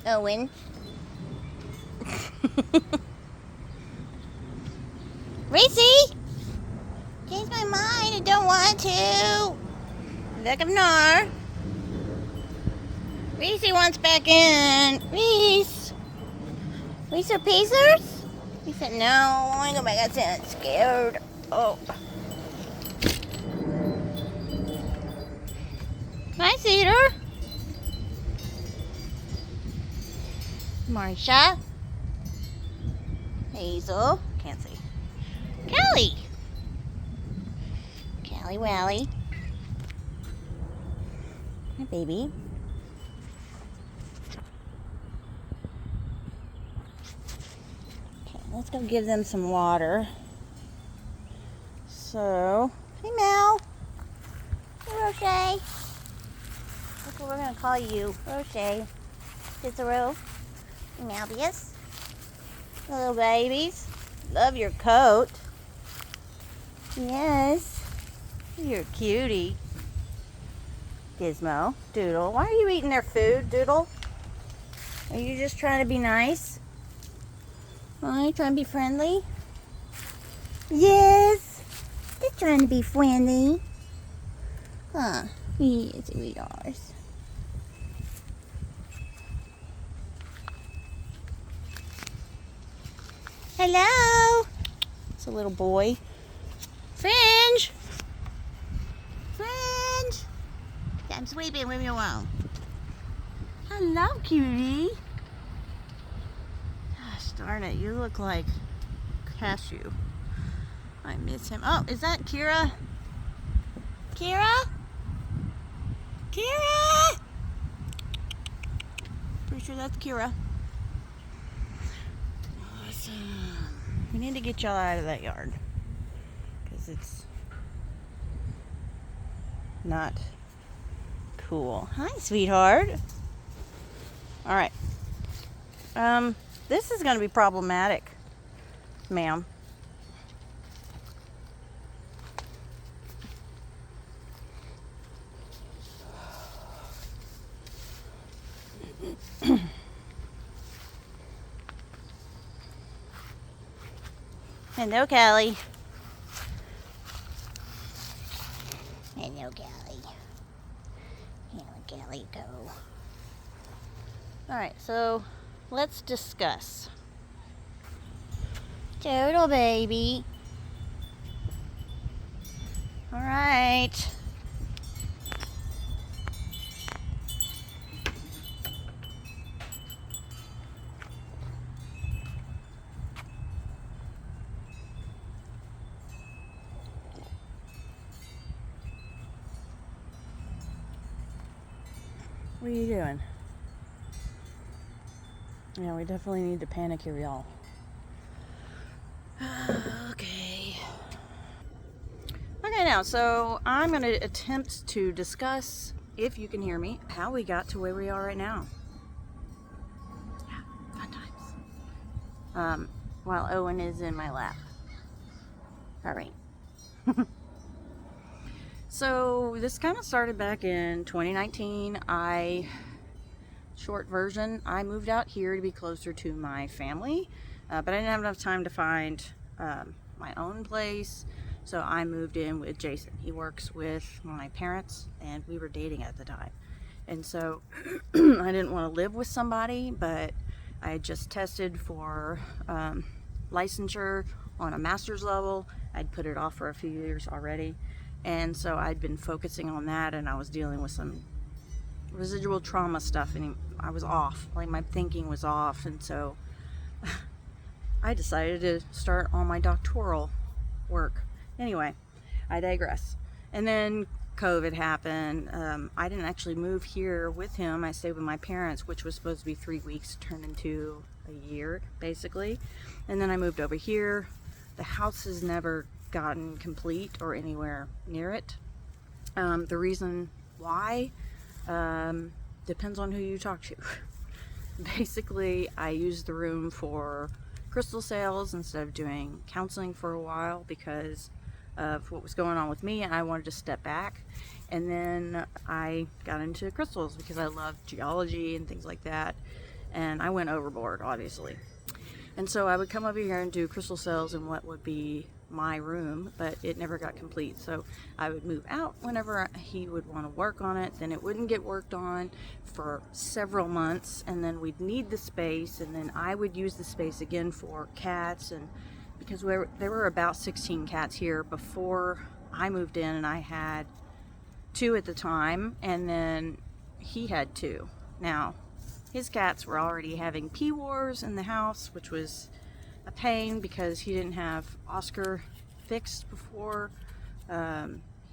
Owen. Reese! Change my mind. I don't want to. Look of Nar. Reese wants back in. Reese. Reese or Pacers? He said, no, I want to go back outside. I'm scared. Oh. Hi, Cedar. Marsha. Hazel. Can't see. Callie. Callie Wally. Hi, baby. Okay, let's go give them some water. So, hey, Mel. Hey, Roche. That's what we're going to call you. Roche. Cicero. Malbius. Little babies. Love your coat. Yes. You're a cutie. Gizmo. Doodle. Why are you eating their food, Doodle? Are you just trying to be nice? Are you trying to be friendly? Yes. Just trying to be friendly. Huh. Yes, we are. Hello. It's a little boy. Fringe. Fringe. I'm sweeping. Leave me alone. Hello, cutie. Gosh darn it. You look like Cashew. I miss him. Oh, is that Kira? Kira? Kira? Pretty sure that's Kira. Awesome. We need to get y'all out of that yard. Because it's not cool. Hi, sweetheart. Alright. This is going to be problematic, ma'am. Hello, Callie. Hello, Callie. Hello, Callie, go. Alright, so let's discuss. Total baby. Alright. What are you doing? Yeah, we definitely need to panic here, y'all. Okay. Okay, now, so I'm going to attempt to discuss, if you can hear me, how we got to where we are right now. Yeah, fun times. While Owen is in my lap. All right. So this kind of started back in 2019. Short version, I moved out here to be closer to my family, but I didn't have enough time to find my own place, so I moved in with Jason. He works with my parents, and we were dating at the time. And so I didn't want to live with somebody, but I had just tested for licensure on a master's level. I'd put it off for a few years already. And so I'd been focusing on that, and I was dealing with some residual trauma stuff, and I was off. Like, my thinking was off, and so I decided to start on my doctoral work. Anyway, I digress. And then COVID happened. I didn't actually move here with him. I stayed with my parents, which was supposed to be 3 weeks, turned into a year, basically. And then I moved over here. The house has never gotten complete or anywhere near it. The reason why depends on who you talk to. Basically, I used the room for crystal sales instead of doing counseling for a while because of what was going on with me, and I wanted to step back. And then I got into crystals because I love geology and things like that. and I went overboard, obviously. And so I would come over here and do crystal cells in what would be my room, but it never got complete. So I would move out whenever he would want to work on it. Then it wouldn't get worked on for several months, and then we'd need the space, and then I would use the space again for cats. And because there were about 16 cats here before I moved in, and I had 2 at the time, and then he had 2. Now, his cats were already having pee wars in the house, which was a pain because he didn't have Oscar fixed before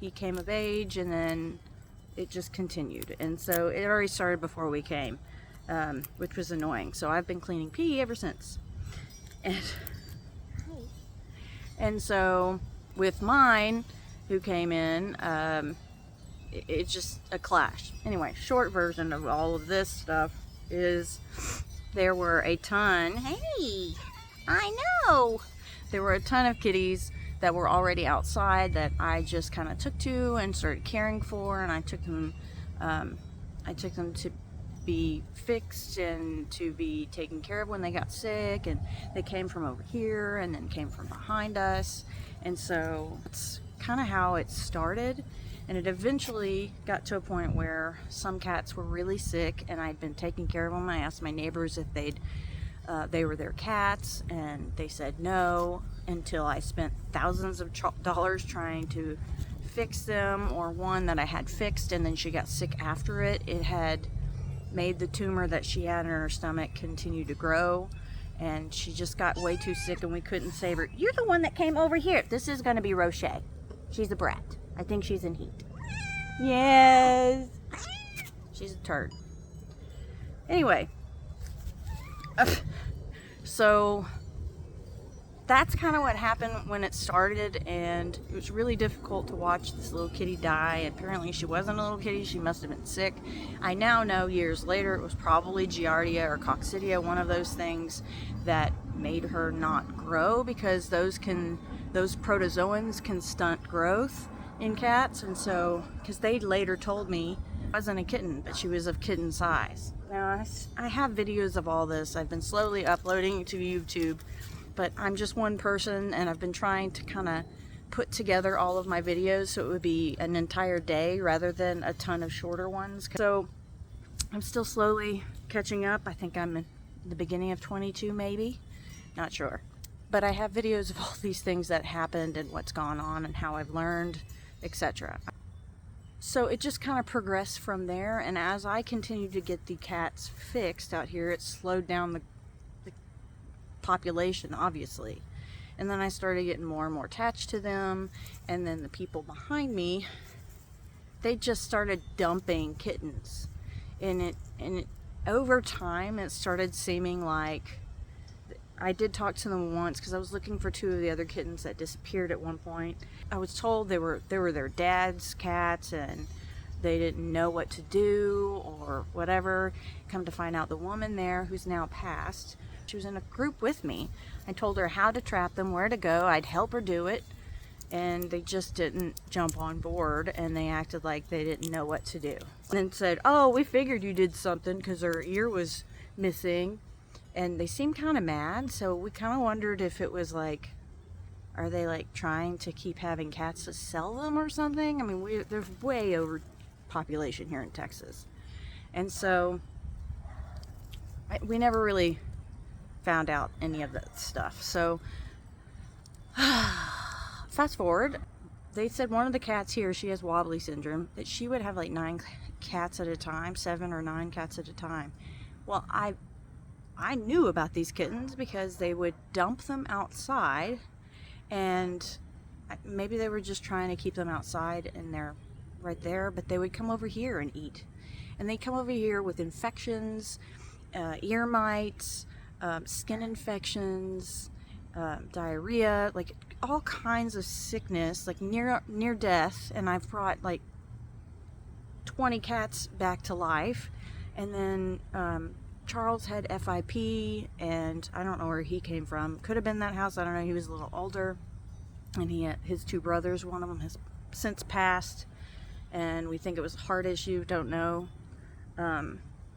he came of age, and then it just continued. And so it already started before we came, which was annoying. So I've been cleaning pee ever since. And so with mine, who came in, it's just a clash. Anyway, short version of all of this stuff is there were a ton, hey, I know, there were a ton of kitties that were already outside that I just kind of took to and started caring for, and I took them to be fixed and to be taken care of when they got sick, and they came from over here and then came from behind us. And so it's kind of how it started. And it eventually got to a point where some cats were really sick, and I'd been taking care of them. I asked my neighbors if they were their cats, and they said no, until I spent thousands of dollars trying to fix them, or one that I had fixed and then she got sick after it. It had made the tumor that she had in her stomach continue to grow, and she just got way too sick and we couldn't save her. You're the one that came over here. This is going to be Roche. She's a brat. I think she's in heat. Yes. She's a turd. Anyway. So that's kind of what happened when it started, and it was really difficult to watch this little kitty die. Apparently she wasn't a little kitty. She must have been sick. I now know years later it was probably Giardia or Coccidia, one of those things that made her not grow, because those protozoans can stunt growth in cats. And so, because they later told me it wasn't a kitten, but she was of kitten size. Now I have videos of all this. I've been slowly uploading to YouTube, but I'm just one person, and I've been trying to kind of put together all of my videos so it would be an entire day rather than a ton of shorter ones. So I'm still slowly catching up. I think I'm in the beginning of 22 maybe, not sure. But I have videos of all these things that happened and what's gone on and how I've learned, etc. So it just kind of progressed from there, and as I continued to get the cats fixed out here, it slowed down the population, obviously. And then I started getting more and more attached to them, and then the people behind me, they just started dumping kittens. And over time, it started seeming like, I did talk to them once because I was looking for 2 of the other kittens that disappeared at one point. I was told they were their dad's cats and they didn't know what to do or whatever. Come to find out, the woman there, who's now passed, she was in a group with me. I told her how to trap them, where to go. I'd help her do it, and they just didn't jump on board, and they acted like they didn't know what to do. And then said, oh, we figured you did something because her ear was missing. And they seemed kind of mad, so we kind of wondered if it was like, are they like trying to keep having cats to sell them or something? I mean, there's way over population here in Texas. And so we never really found out any of that stuff. So fast forward, they said one of the cats here, she has wobbly syndrome, that she would have like 9 cats at a time, 7 or 9 cats at a time. Well, I knew about these kittens because they would dump them outside, and maybe they were just trying to keep them outside and they're right there, but they would come over here and eat. And they come over here with infections, ear mites, skin infections, diarrhea, like all kinds of sickness, like near death. And I've brought like 20 cats back to life. And then Charles had FIP, and I don't know where he came from. Could have been that house, I don't know. He was a little older, and he had his 2 brothers. One of them has since passed, and we think it was a heart issue, don't know.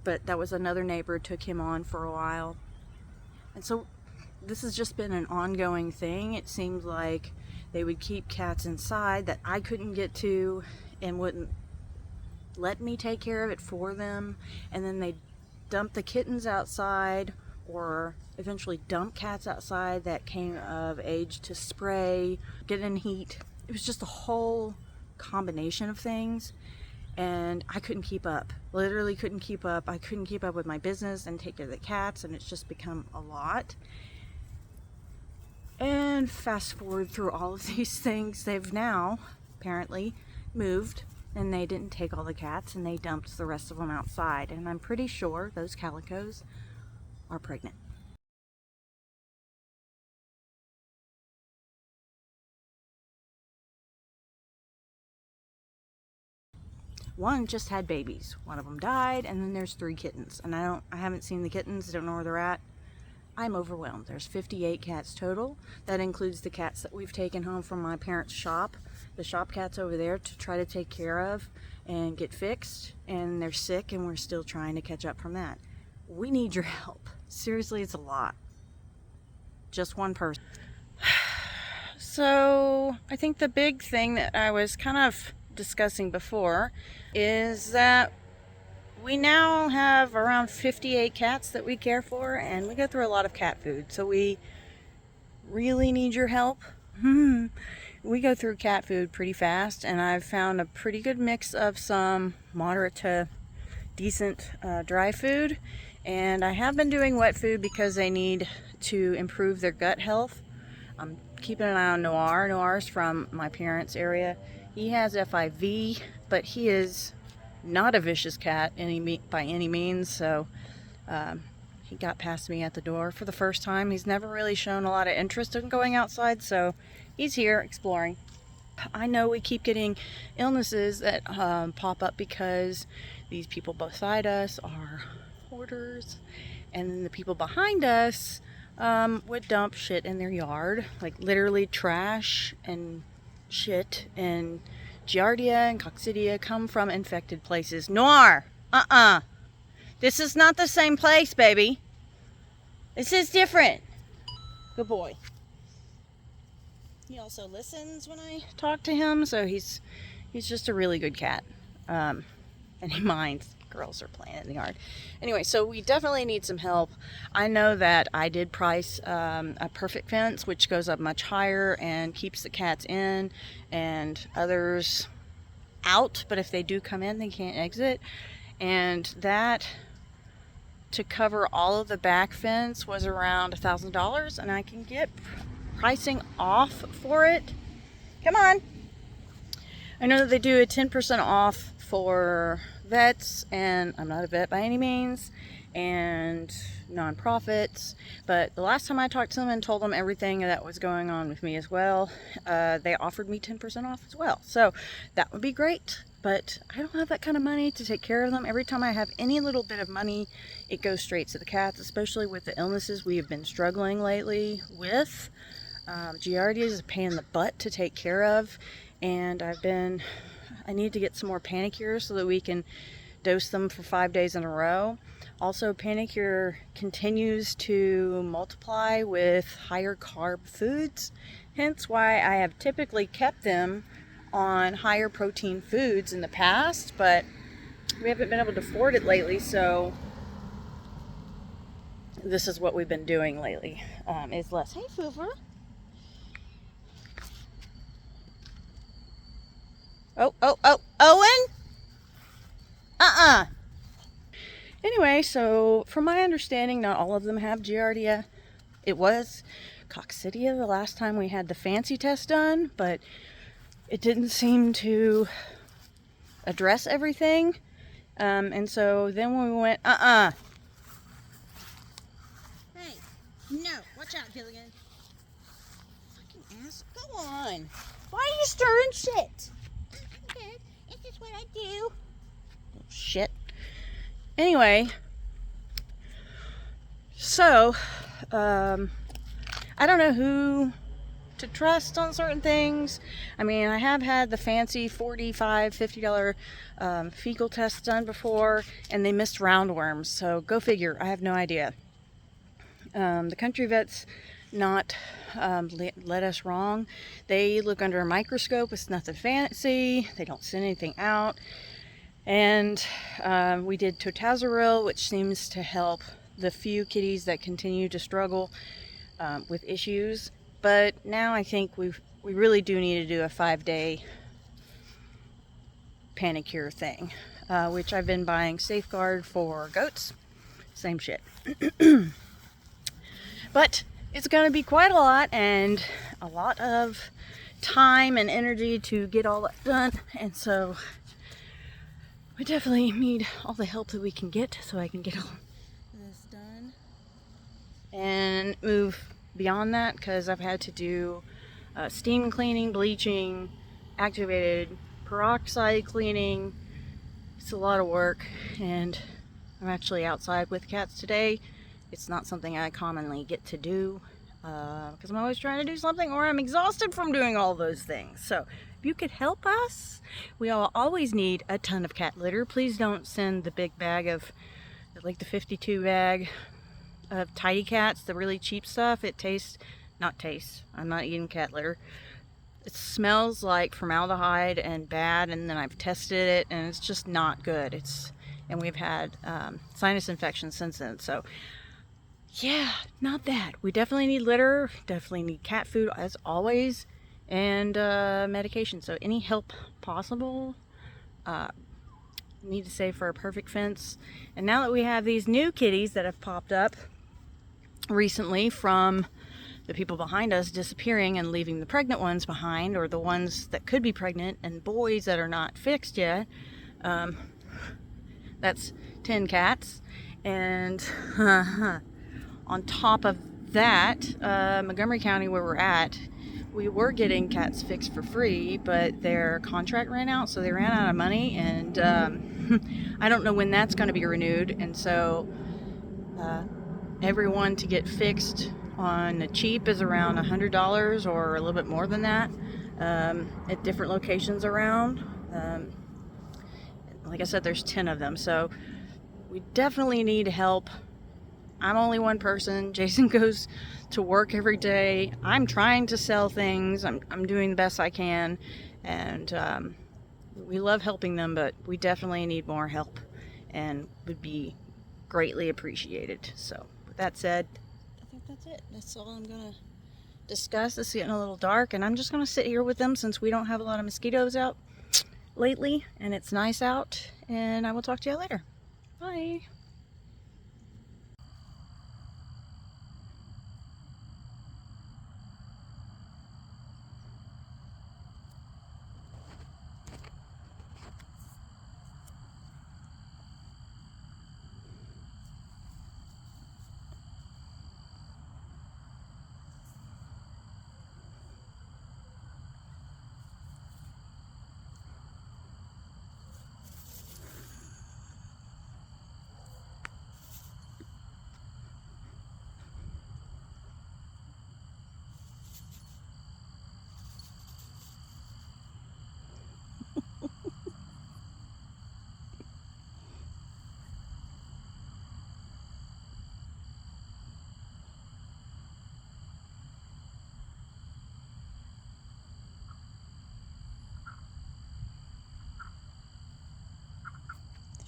but that was another neighbor took him on for a while. And so this has just been an ongoing thing. It seemed like they would keep cats inside that I couldn't get to and wouldn't let me take care of it for them, and then they'd dump the kittens outside, or eventually dump cats outside that came of age to spray, get in heat. It was just a whole combination of things, and I couldn't keep up. Literally couldn't keep up. I couldn't keep up with my business and take care of the cats, and it's just become a lot. And fast forward through all of these things, they've now apparently moved, and they didn't take all the cats, and they dumped the rest of them outside, and I'm pretty sure those calicos are pregnant. One just had babies. One of them died, and then there's 3 kittens, and I haven't seen the kittens. I don't know where they're at. I'm overwhelmed. There's 58 cats total. That includes the cats that we've taken home from my parents' shop. The shop cats over there to try to take care of and get fixed, and they're sick, and we're still trying to catch up from that. We need your help. Seriously, it's a lot. Just one person. So I think the big thing that I was kind of discussing before is that we now have around 58 cats that we care for, and we go through a lot of cat food, so we really need your help. We go through cat food pretty fast, and I've found a pretty good mix of some moderate to decent dry food, and I have been doing wet food because they need to improve their gut health. I'm keeping an eye on Noir. Noir's from my parents' area. He has FIV, but he is not a vicious cat by any means, so he got past me at the door for the first time. He's never really shown a lot of interest in going outside, so he's here exploring. I know we keep getting illnesses that pop up because these people beside us are hoarders, and then the people behind us would dump shit in their yard, like literally trash and shit, and Giardia and Coccidia come from infected places. Noir! This is not the same place, baby. This is different. Good boy. He also listens when I talk to him, so he's just a really good cat. And he minds. Girls are playing in the yard. Anyway, so we definitely need some help. I know that I did price a perfect fence, which goes up much higher and keeps the cats in and others out, but if they do come in, they can't exit. And that, to cover all of the back fence, was around $1,000, and I can get pricing off for it. Come on. I know that they do a 10% off for vets, and I'm not a vet by any means, and nonprofits, but the last time I talked to them and told them everything that was going on with me as well, they offered me 10% off as well. So that would be great, but I don't have that kind of money to take care of them. Every time I have any little bit of money, it goes straight to the cats, especially with the illnesses we have been struggling lately with. Giardia is a pain in the butt to take care of, and I need to get some more Panicure so that we can dose them for 5 days in a row. Also, Panicure continues to multiply with higher carb foods, hence why I have typically kept them on higher protein foods in the past, but we haven't been able to afford it lately, so this is what we've been doing lately, is less. Hey, Furrever. Oh, Owen? Anyway, so from my understanding, not all of them have Giardia. It was Coccidia the last time we had the fancy test done, but it didn't seem to address everything. And so then when we went, Hey, no, watch out, Gilligan. Fucking ass, go on. Why are you stirring shit? This is what I do. Oh, shit. Anyway, so I don't know who to trust on certain things. I mean, I have had the fancy $45, $50 fecal tests done before, and they missed roundworms, so go figure. I have no idea. The country vets not led us wrong. They look under a microscope. It's nothing fancy. They don't send anything out. And we did totazaril, which seems to help the few kitties that continue to struggle with issues. But now I think we really do need to do a 5-day panicure thing, which I've been buying Safeguard for goats. Same shit. But it's going to be quite a lot, and a lot of time and energy to get all that done. And so we definitely need all the help that we can get so I can get all this done and move beyond that, because I've had to do steam cleaning, bleaching, activated peroxide cleaning. It's a lot of work, and I'm actually outside with cats today. It's not something I commonly get to do because I'm always trying to do something, or I'm exhausted from doing all those things. So if you could help us, we all always need a ton of cat litter. Please don't send the big bag of, like the 52 bag of Tidy Cats, the really cheap stuff. It tastes, I'm not eating cat litter. It smells like formaldehyde and bad, and then I've tested it and it's just not good. And we've had sinus infections since then. So yeah, not that. We definitely need litter, definitely need cat food as always, and medication. So any help possible. Need to save for a perfect fence. And now that we have these new kitties that have popped up recently from the people behind us disappearing and leaving the pregnant ones behind, or the ones that could be pregnant and boys that are not fixed yet, that's 10 cats. And on top of that, Montgomery County, where we're at, we were getting cats fixed for free, but their contract ran out, so they ran out of money, and I don't know when that's going to be renewed. And so everyone to get fixed on the cheap is around $100 or a little bit more than that at different locations around. Like I said, there's 10 of them, so we definitely need help. I'm only one person. Jason goes to work every day. I'm trying to sell things. I'm doing the best I can, and we love helping them, but we definitely need more help and would be greatly appreciated. So with that said, I think that's it. That's all I'm gonna discuss. It's getting a little dark, and I'm just gonna sit here with them since we don't have a lot of mosquitoes out lately and it's nice out, and I will talk to you later. Bye.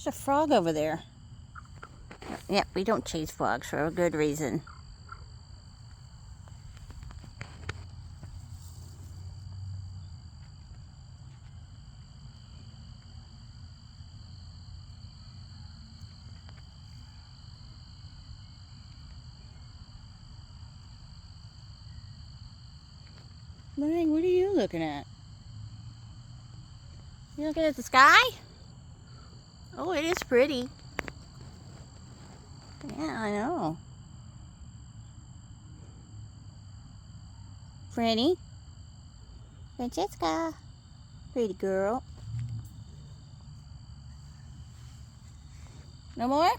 There's a frog over there. Yeah, we don't chase frogs for a good reason. Morning, what are you looking at? You looking at the sky? Oh, it is pretty. Yeah, I know. Franny? Francesca? Pretty girl. No more?